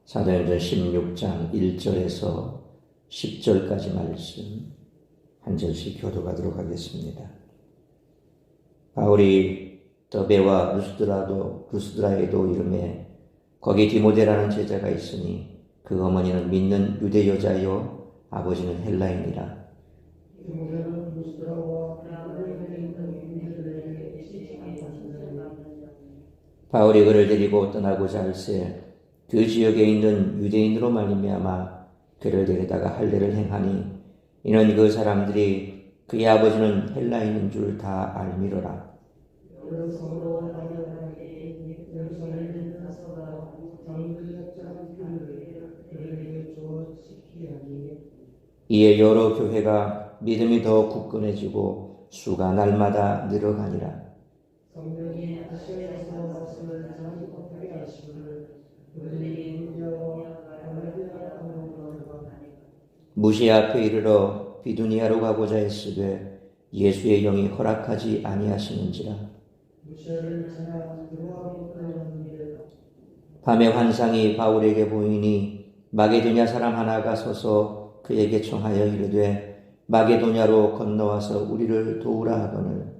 사도행전 16장 1절에서 10절까지 말씀 한 절씩 교독하도록 하겠습니다. 바울이 더베와 루스드라에도 이름에 거기 디모데라는 제자가 있으니 그 어머니는 믿는 유대 여자요 아버지는 헬라인이라. 바울이 그를 데리고 떠나고자 할새 그 지역에 있는 유대인으로 말미암아 그를 데려다가 할례를 행하니 이는 그 사람들이 그의 아버지는 헬라인인 줄 다 알미러라. 이에 여러 교회가 믿음이 더 굳건해지고 수가 날마다 늘어가니라. 무시아 앞에 이르러 비두니아로 가고자 했으되 예수의 영이 허락하지 아니하시는지라. 밤에 환상이 바울에게 보이니 마게도냐 사람 하나가 서서 그에게 청하여 이르되 마게도냐로 건너와서 우리를 도우라 하거늘.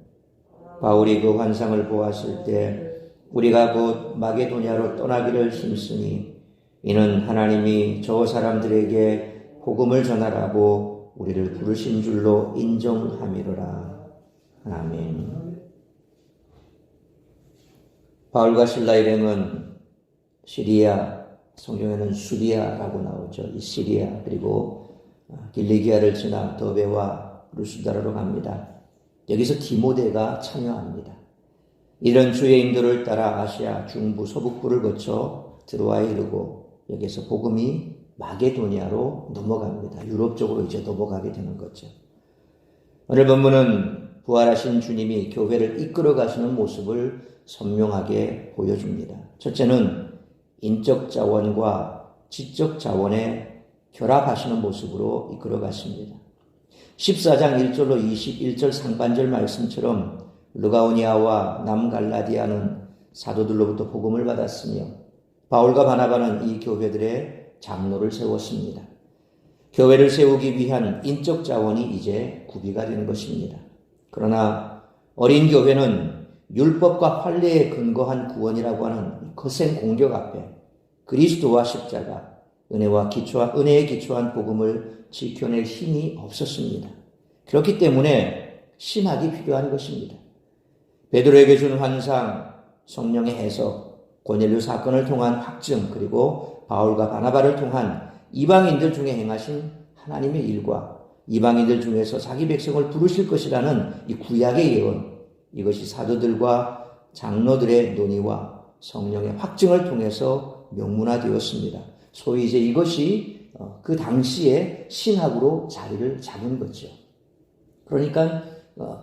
바울이 그 환상을 보았을 때 우리가 곧 마게도냐로 떠나기를 힘쓰니 이는 하나님이 저 사람들에게 복음을 전하라고 우리를 부르신 줄로 인정함이로라. 아멘. 바울과 실라 일행은 시리아, 성경에는 수리아라고 나오죠. 이 시리아 그리고 길리기아를 지나 더베와 루스드라로 갑니다. 여기서 디모데가 참여합니다. 이런 주의 인도를 따라 아시아 중부 서북부를 거쳐 드로아에 이르고 여기서 복음이 마게도니아로 넘어갑니다. 유럽 쪽으로 이제 넘어가게 되는 거죠. 오늘 본문은 부활하신 주님이 교회를 이끌어 가시는 모습을 선명하게 보여줍니다. 첫째는 인적 자원과 지적 자원의 결합하시는 모습으로 이끌어 갔습니다. 14장 1절로 21절 상반절 말씀처럼 르가오니아와 남갈라디아는 사도들로부터 복음을 받았으며 바울과 바나바는 이 교회들의 장로를 세웠습니다. 교회를 세우기 위한 인적 자원이 이제 구비가 된 것입니다. 그러나 어린 교회는 율법과 판례에 근거한 구원이라고 하는 거센 공격 앞에 그리스도와 십자가, 은혜에 기초한 복음을 지켜낼 힘이 없었습니다. 그렇기 때문에 신학이 필요한 것입니다. 베드로에게 준 환상, 성령의 해석, 고넬료 사건을 통한 확증, 그리고 바울과 바나바를 통한 이방인들 중에 행하신 하나님의 일과 이방인들 중에서 자기 백성을 부르실 것이라는 이 구약의 예언, 이것이 사도들과 장로들의 논의와 성령의 확증을 통해서 명문화되었습니다. 소위 이제 이것이 그 당시에 신학으로 자리를 잡은 거죠. 그러니까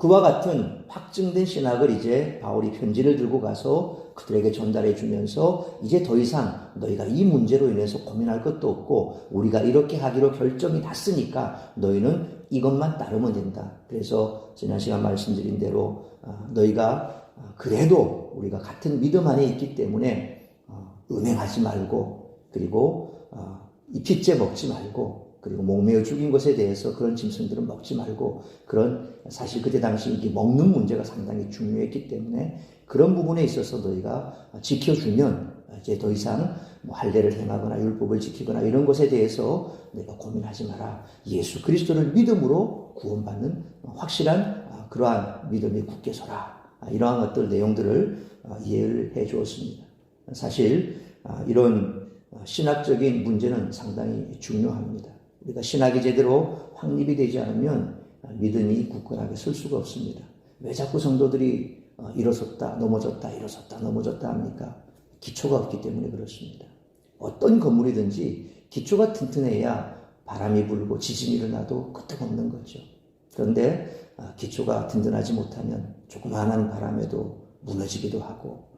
그와 같은 확증된 신학을 이제 바울이 편지를 들고 가서 그들에게 전달해 주면서 이제 더 이상 너희가 이 문제로 인해서 고민할 것도 없고 우리가 이렇게 하기로 결정이 났으니까 너희는 이것만 따르면 된다. 그래서 지난 시간 말씀드린 대로 너희가 그래도 우리가 같은 믿음 안에 있기 때문에 음행하지 말고 그리고 이 핏째 먹지 말고 그리고 목매어 죽인 것에 대해서 그런 짐승들은 먹지 말고 그런 사실 그때 당시 이게 먹는 문제가 상당히 중요했기 때문에 그런 부분에 있어서 너희가 지켜주면 이제 더 이상 뭐 할례를 행하거나 율법을 지키거나 이런 것에 대해서 내가 고민하지 마라. 예수 그리스도를 믿음으로 구원받는 확실한 그러한 믿음이 굳게 서라. 이러한 것들 내용들을 이해를 해 주었습니다. 사실 이런 신학적인 문제는 상당히 중요합니다. 우리가 신학이 제대로 확립이 되지 않으면 믿음이 굳건하게 설 수가 없습니다. 왜 자꾸 성도들이 일어섰다 넘어졌다 일어섰다 넘어졌다 합니까? 기초가 없기 때문에 그렇습니다. 어떤 건물이든지 기초가 튼튼해야 바람이 불고 지진이 일어나도 끄떡없는 거죠. 그런데 기초가 든든하지 못하면 조그마한 바람에도 무너지기도 하고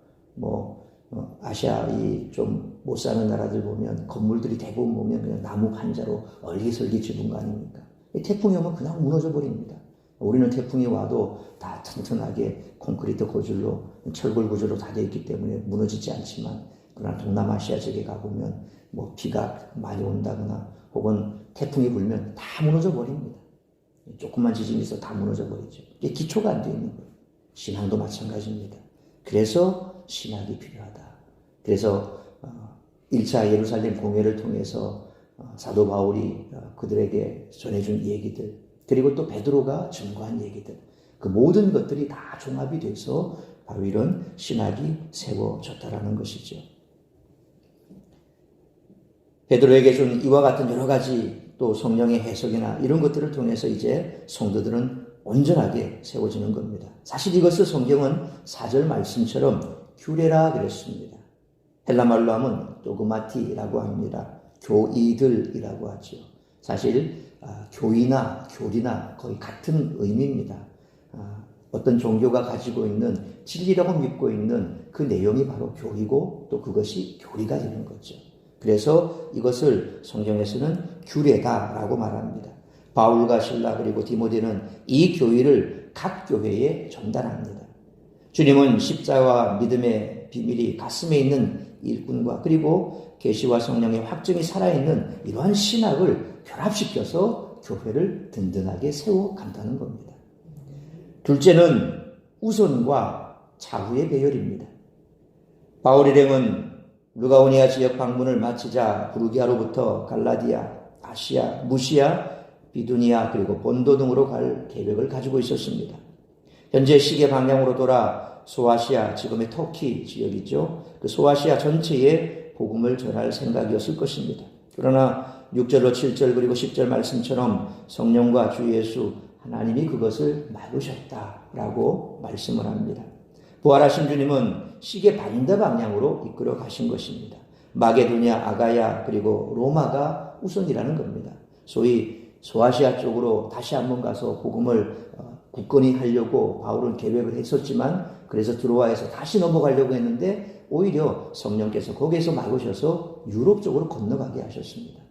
아시아 좀 못 사는 나라들 보면 건물들이 대부분 보면 그냥 나무 한자로 얼기설기 지은 거 아닙니까? 태풍이 오면 그냥 무너져 버립니다. 우리는 태풍이 와도 다 튼튼하게 콘크리트 구조로 철골 구조로 다 되어 있기 때문에 무너지지 않지만 그러나 동남아시아 지역에 가보면 뭐 비가 많이 온다거나 혹은 태풍이 불면 다 무너져 버립니다. 조금만 지진이 있어 다 무너져 버리죠. 이게 기초가 안 되어 있는 거예요. 신앙도 마찬가지입니다. 그래서 신학이 필요하다. 그래서 1차 예루살렘 공회를 통해서 사도 바울이 그들에게 전해준 얘기들, 그리고 또 베드로가 증거한 얘기들, 그 모든 것들이 다 종합이 돼서 바로 이런 신학이 세워졌다라는 것이죠. 베드로에게 준 이와 같은 여러 가지 또 성령의 해석이나 이런 것들을 통해서 이제 성도들은 온전하게 세워지는 겁니다. 사실 이것을 성경은 4절 말씀처럼 규례라 그랬습니다. 헬라말로 하면 도그마티라고 합니다. 교의들이라고 하죠. 사실 교의나 교리나 거의 같은 의미입니다. 어떤 종교가 가지고 있는 진리라고 믿고 있는 그 내용이 바로 교리고 또 그것이 교리가 되는 거죠. 그래서 이것을 성경에서는 규례다라고 말합니다. 바울과 실라 그리고 디모데는 이 교의를 각 교회에 전달합니다. 주님은 십자와 믿음의 비밀이 가슴에 있는 일꾼과 그리고 계시와 성령의 확증이 살아있는 이러한 신학을 결합시켜서 교회를 든든하게 세워간다는 겁니다. 둘째는 우선과 차후의 배열입니다. 바울 일행은 루가오니아 지역 방문을 마치자 부르기아로부터 갈라디아, 아시아, 무시아, 비두니아 그리고 본도 등으로 갈 계획을 가지고 있었습니다. 현재 시계 방향으로 돌아 소아시아, 지금의 터키 지역이죠. 그 소아시아 전체에 복음을 전할 생각이었을 것입니다. 그러나 6절로 7절 그리고 10절 말씀처럼 성령과 주 예수 하나님이 그것을 막으셨다라고 말씀을 합니다. 부활하신 주님은 시계 반대 방향으로 이끌어 가신 것입니다. 마게도냐, 아가야 그리고 로마가 우선이라는 겁니다. 소위 소아시아 쪽으로 다시 한번 가서 복음을 굳건히 하려고 바울은 계획을 했었지만 그래서 드로아에서 다시 넘어가려고 했는데 오히려 성령께서 거기에서 막으셔서 유럽 쪽으로 건너가게 하셨습니다.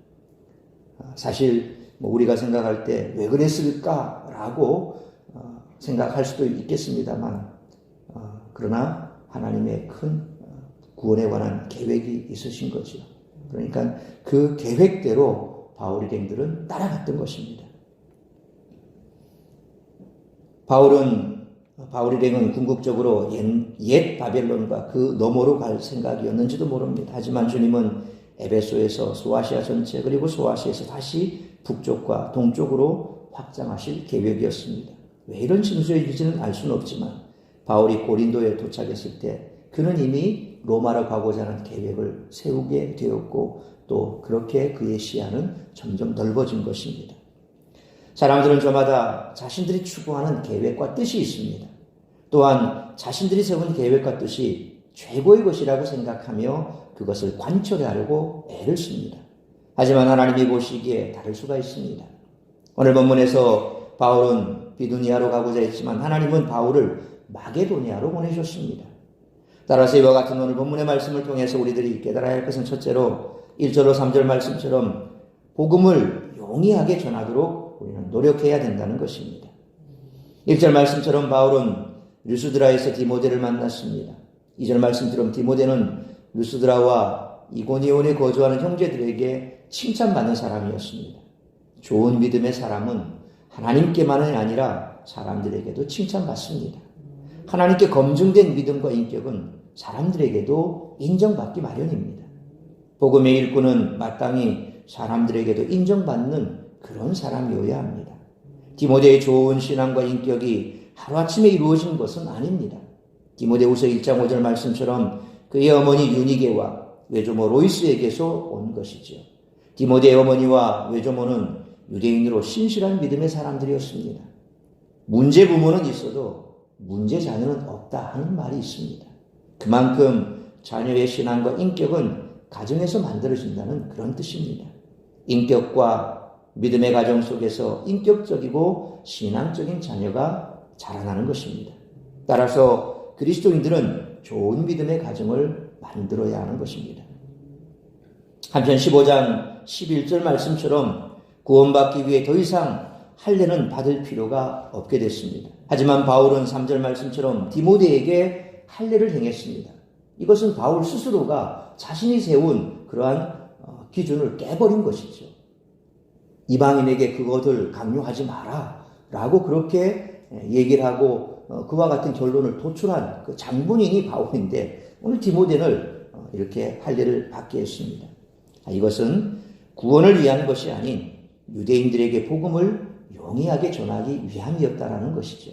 사실 우리가 생각할 때 왜 그랬을까라고 생각할 수도 있겠습니다만 그러나 하나님의 큰 구원에 관한 계획이 있으신 거죠. 그러니까 그 계획대로 바울 일행들은 따라갔던 것입니다. 바울 일행은 궁극적으로 옛 바벨론과 그 너머로 갈 생각이었는지도 모릅니다. 하지만 주님은 에베소에서 소아시아 전체 그리고 소아시아에서 다시 북쪽과 동쪽으로 확장하실 계획이었습니다. 왜 이런 진술일지는 알 수는 없지만 바울이 고린도에 도착했을 때 그는 이미 로마로 가고자 하는 계획을 세우게 되었고 또 그렇게 그의 시야는 점점 넓어진 것입니다. 사람들은 저마다 자신들이 추구하는 계획과 뜻이 있습니다. 또한 자신들이 세운 계획과 뜻이 최고의 것이라고 생각하며 그것을 관철하려고 애를 씁니다. 하지만 하나님이 보시기에 다를 수가 있습니다. 오늘 본문에서 바울은 비두니아로 가고자 했지만 하나님은 바울을 마게도니아로 보내셨습니다. 따라서 이와 같은 오늘 본문의 말씀을 통해서 우리들이 깨달아야 할 것은 첫째로 1절로 3절 말씀처럼 복음을 용이하게 전하도록 우리는 노력해야 된다는 것입니다. 1절 말씀처럼 바울은 류스드라에서 디모데를 만났습니다. 2절 말씀처럼 디모데는 류스드라와 이고니온에 거주하는 형제들에게 칭찬받는 사람이었습니다. 좋은 믿음의 사람은 하나님께만이 아니라 사람들에게도 칭찬받습니다. 하나님께 검증된 믿음과 인격은 사람들에게도 인정받기 마련입니다. 복음의 일꾼은 마땅히 사람들에게도 인정받는 그런 사람이어야 합니다. 디모데의 좋은 신앙과 인격이 하루아침에 이루어진 것은 아닙니다. 디모데후서 1장 5절 말씀처럼 그의 어머니 유니게와 외조모 로이스에게서 온 것이죠. 디모데의 어머니와 외조모는 유대인으로 신실한 믿음의 사람들이었습니다. 문제 부모는 있어도 문제 자녀는 없다 하는 말이 있습니다. 그만큼 자녀의 신앙과 인격은 가정에서 만들어진다는 그런 뜻입니다. 인격과 믿음의 가정 속에서 인격적이고 신앙적인 자녀가 자라나는 것입니다. 따라서 그리스도인들은 좋은 믿음의 가정을 만들어야 하는 것입니다. 한편 15장 11절 말씀처럼 구원받기 위해 더 이상 할례는 받을 필요가 없게 됐습니다. 하지만 바울은 3절 말씀처럼 디모데에게 할례를 행했습니다. 이것은 바울 스스로가 자신이 세운 그러한 기준을 깨버린 것이죠. 이방인에게 그것을 강요하지 마라 라고 그렇게 얘기를 하고 그와 같은 결론을 도출한 그 장본인이 바울인데 오늘 디모데는 이렇게 할례를 받게 했습니다. 이것은 구원을 위한 것이 아닌 유대인들에게 복음을 용이하게 전하기 위함이었다라는 것이죠.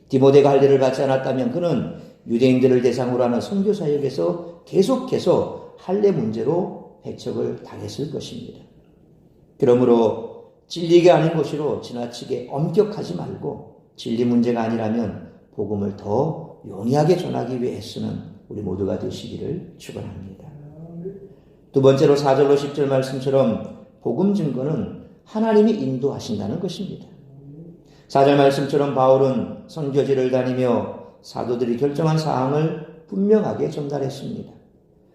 디모데가 할례를 받지 않았다면 그는 유대인들을 대상으로 하는 선교 사역에서 계속해서 할례 문제로 배척을 당했을 것입니다. 그러므로 진리가 아닌 것으로 지나치게 엄격하지 말고 진리 문제가 아니라면 복음을 더 용이하게 전하기 위해 애쓰는 우리 모두가 되시기를 축원합니다. 두 번째로 4절로 10절 말씀처럼 복음 증거는 하나님이 인도하신다는 것입니다. 4절 말씀처럼 바울은 선교지를 다니며 사도들이 결정한 사항을 분명하게 전달했습니다.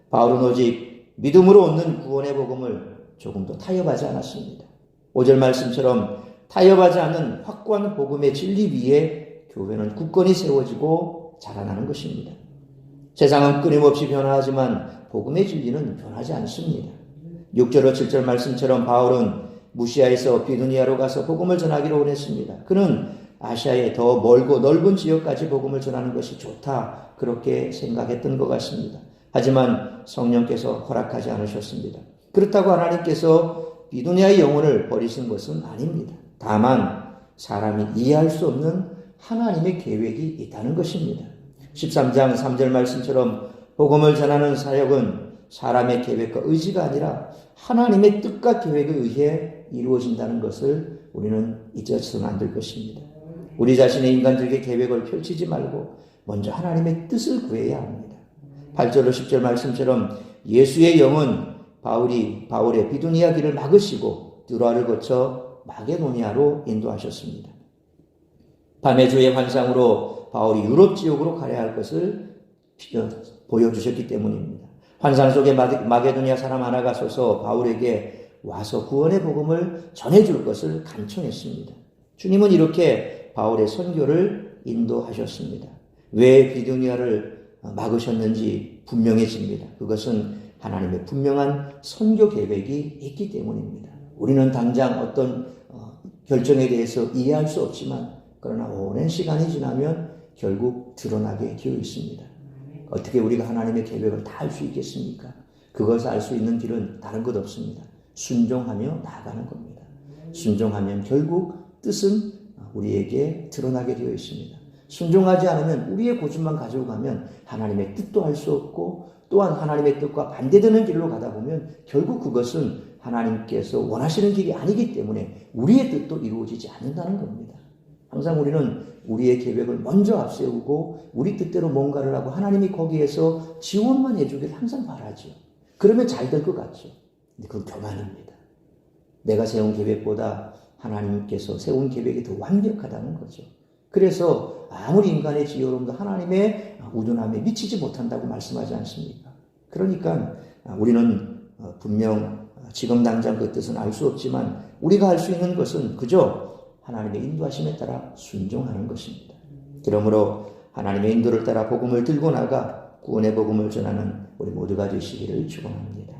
바울은 오직 믿음으로 얻는 구원의 복음을 조금도 타협하지 않았습니다. 5절 말씀처럼 타협하지 않는 확고한 복음의 진리 위에 교회는 굳건히 세워지고 자라나는 것입니다. 세상은 끊임없이 변화하지만 복음의 진리는 변하지 않습니다. 6절로 7절 말씀처럼 바울은 무시아에서 비두니아로 가서 복음을 전하기로 원했습니다. 그는 아시아의 더 멀고 넓은 지역까지 복음을 전하는 것이 좋다 그렇게 생각했던 것 같습니다. 하지만 성령께서 허락하지 않으셨습니다. 그렇다고 하나님께서 비두니아의 영혼을 버리신 것은 아닙니다. 다만 사람이 이해할 수 없는 하나님의 계획이 있다는 것입니다. 13장 3절 말씀처럼 복음을 전하는 사역은 사람의 계획과 의지가 아니라 하나님의 뜻과 계획에 의해 이루어진다는 것을 우리는 잊어서는 안 될 것입니다. 우리 자신의 인간적인 계획을 펼치지 말고 먼저 하나님의 뜻을 구해야 합니다. 8절로 10절 말씀처럼 예수의 영은 바울의 비두니아 길을 막으시고 드로아를 거쳐 마게도니아로 인도하셨습니다. 밤의 주의 환상으로 바울이 유럽 지역으로 가야 할 것을 보여주셨기 때문입니다. 환상 속에 마게도니아 사람 하나가 서서 바울에게 와서 구원의 복음을 전해줄 것을 간청했습니다. 주님은 이렇게 바울의 선교를 인도하셨습니다. 왜 비두니아를 막으셨는지 분명해집니다. 그것은 하나님의 분명한 선교 계획이 있기 때문입니다. 우리는 당장 어떤 결정에 대해서 이해할 수 없지만 그러나 오랜 시간이 지나면 결국 드러나게 되어 있습니다. 어떻게 우리가 하나님의 계획을 다 알 수 있겠습니까? 그것을 알 수 있는 길은 다른 것 없습니다. 순종하며 나아가는 겁니다. 순종하면 결국 뜻은 우리에게 드러나게 되어 있습니다. 순종하지 않으면 우리의 고집만 가지고 가면 하나님의 뜻도 알 수 없고 또한 하나님의 뜻과 반대되는 길로 가다 보면 결국 그것은 하나님께서 원하시는 길이 아니기 때문에 우리의 뜻도 이루어지지 않는다는 겁니다. 항상 우리는 우리의 계획을 먼저 앞세우고 우리 뜻대로 뭔가를 하고 하나님이 거기에서 지원만 해주길 항상 바라죠. 그러면 잘 될 것 같죠. 근데 그건 교만입니다. 내가 세운 계획보다 하나님께서 세운 계획이 더 완벽하다는 거죠. 그래서 아무리 인간의 지혜로움도 하나님의 우둔함에 미치지 못한다고 말씀하지 않습니까? 그러니까 우리는 분명 지금 당장 그 뜻은 알 수 없지만 우리가 할 수 있는 것은 그저 하나님의 인도하심에 따라 순종하는 것입니다. 그러므로 하나님의 인도를 따라 복음을 들고 나가 구원의 복음을 전하는 우리 모두가 되시기를 축원합니다.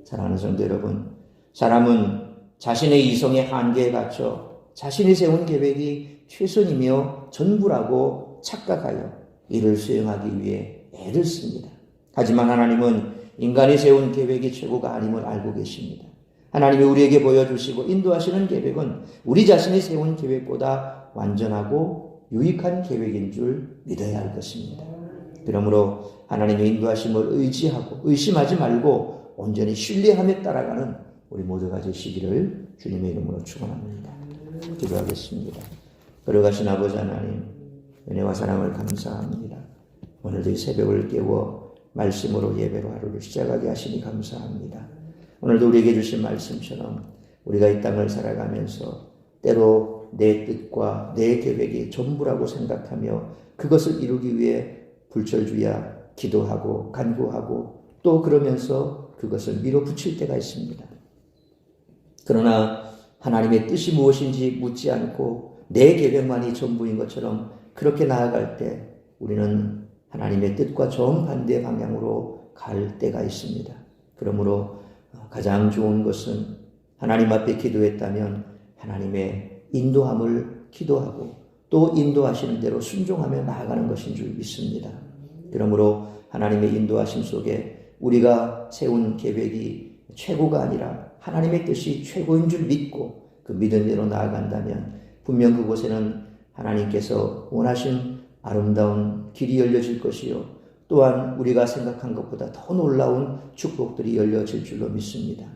사랑하는 성도 여러분, 사람은 자신의 이성의 한계에 갇혀 자신이 세운 계획이 최선이며 전부라고 착각하여 이를 수행하기 위해 애를 씁니다. 하지만 하나님은 인간이 세운 계획이 최고가 아님을 알고 계십니다. 하나님이 우리에게 보여주시고 인도하시는 계획은 우리 자신이 세운 계획보다 완전하고 유익한 계획인 줄 믿어야 할 것입니다. 그러므로 하나님의 인도하심을 의지하고 의심하지 말고 온전히 신뢰하며 따라가는 우리 모두가 되시기를 주님의 이름으로 축원합니다. 기도하겠습니다. 걸어가신 아버지 하나님, 은혜와 사랑을 감사합니다. 오늘도 이 새벽을 깨워 말씀으로 예배로 하루를 시작하게 하시니 감사합니다. 오늘도 우리에게 주신 말씀처럼 우리가 이 땅을 살아가면서 때로 내 뜻과 내 계획이 전부라고 생각하며 그것을 이루기 위해 불철주야 기도하고 간구하고 또 그러면서 그것을 밀어붙일 때가 있습니다. 그러나 하나님의 뜻이 무엇인지 묻지 않고 내 계획만이 전부인 것처럼 그렇게 나아갈 때 우리는 하나님의 뜻과 정반대 방향으로 갈 때가 있습니다. 그러므로 가장 좋은 것은 하나님 앞에 기도했다면 하나님의 인도함을 기도하고 또 인도하시는 대로 순종하며 나아가는 것인 줄 믿습니다. 그러므로 하나님의 인도하심 속에 우리가 세운 계획이 최고가 아니라 하나님의 뜻이 최고인 줄 믿고 그 믿은 대로 나아간다면 분명 그곳에는 하나님께서 원하신 아름다운 길이 열려질 것이요 또한 우리가 생각한 것보다 더 놀라운 축복들이 열려질 줄로 믿습니다.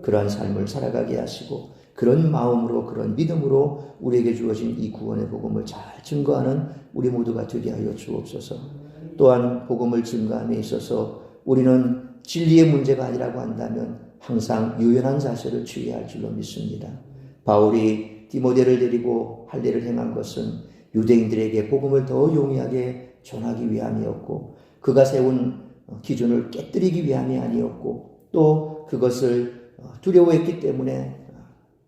그러한 삶을 살아가게 하시고 그런 마음으로 그런 믿음으로 우리에게 주어진 이 구원의 복음을 잘 증거하는 우리 모두가 되게 하여 주옵소서. 또한 복음을 증거함에 있어서 우리는 진리의 문제가 아니라고 한다면 항상 유연한 자세를 취해야 할 줄로 믿습니다. 바울이 디모데를 데리고 할례를 행한 것은 유대인들에게 복음을 더 용이하게 전하기 위함이었고 그가 세운 기준을 깨뜨리기 위함이 아니었고 또 그것을 두려워했기 때문에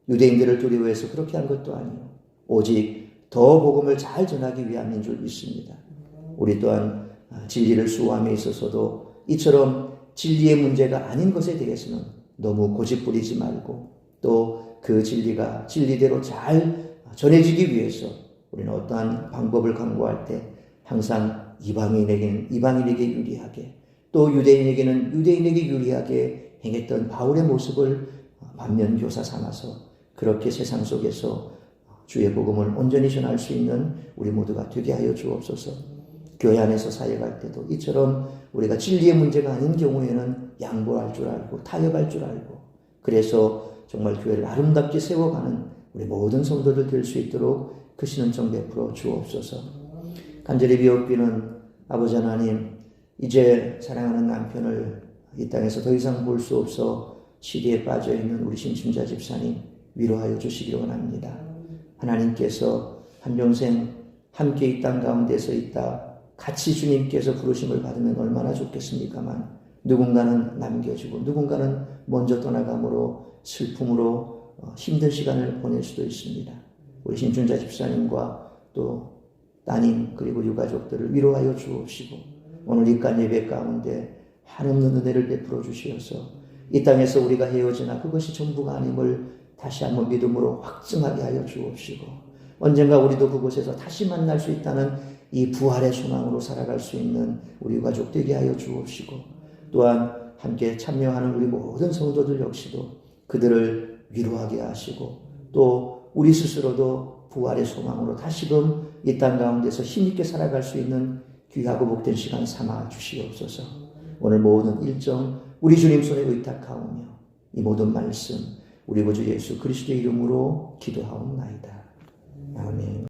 유대인들을 두려워해서 그렇게 한 것도 아니요 오직 더 복음을 잘 전하기 위함인 줄 믿습니다. 우리 또한 진리를 수호함에 있어서도 이처럼 진리의 문제가 아닌 것에 대해서는 너무 고집부리지 말고 또 그 진리가 진리대로 잘 전해지기 위해서 우리는 어떠한 방법을 강구할 때 항상 이방인에게는 이방인에게 유리하게 또 유대인에게는 유대인에게 유리하게 행했던 바울의 모습을 반면교사 삼아서 그렇게 세상 속에서 주의 복음을 온전히 전할 수 있는 우리 모두가 되게 하여 주옵소서. 교회 안에서 사역할 때도 이처럼 우리가 진리의 문제가 아닌 경우에는 양보할 줄 알고 타협할 줄 알고 그래서 정말 교회를 아름답게 세워가는 우리 모든 성도들 될 수 있도록 크신 은총 베풀어 주옵소서. 간절히 비옵기는 아버지 하나님 이제 사랑하는 남편을 이 땅에서 더 이상 볼 수 없어 시리에 빠져있는 우리 신춘자 집사님 위로하여 주시기를 원합니다. 하나님께서 한평생 함께 이 땅 가운데서 있다 같이 주님께서 부르심을 받으면 얼마나 좋겠습니까만 누군가는 남겨지고 누군가는 먼저 떠나감으로 슬픔으로 힘든 시간을 보낼 수도 있습니다. 우리 신춘자 집사님과 또 따님 그리고 유가족들을 위로하여 주옵시고 오늘 이간 예배 가운데 한없는 은혜를 베풀어 주시어서 이 땅에서 우리가 헤어지나 그것이 전부가 아님을 다시 한번 믿음으로 확증하게 하여 주옵시고 언젠가 우리도 그곳에서 다시 만날 수 있다는 이 부활의 소망으로 살아갈 수 있는 우리 유가족 되게 하여 주옵시고 또한 함께 참여하는 우리 모든 성도들 역시도 그들을 위로하게 하시고 또 우리 스스로도 부활의 소망으로 다시금 이 땅 가운데서 힘있게 살아갈 수 있는 귀하고 복된 시간 삼아 주시옵소서. 오늘 모든 일정 우리 주님 손에 의탁하오며 이 모든 말씀 우리 구주 예수 그리스도의 이름으로 기도하옵나이다. 아멘.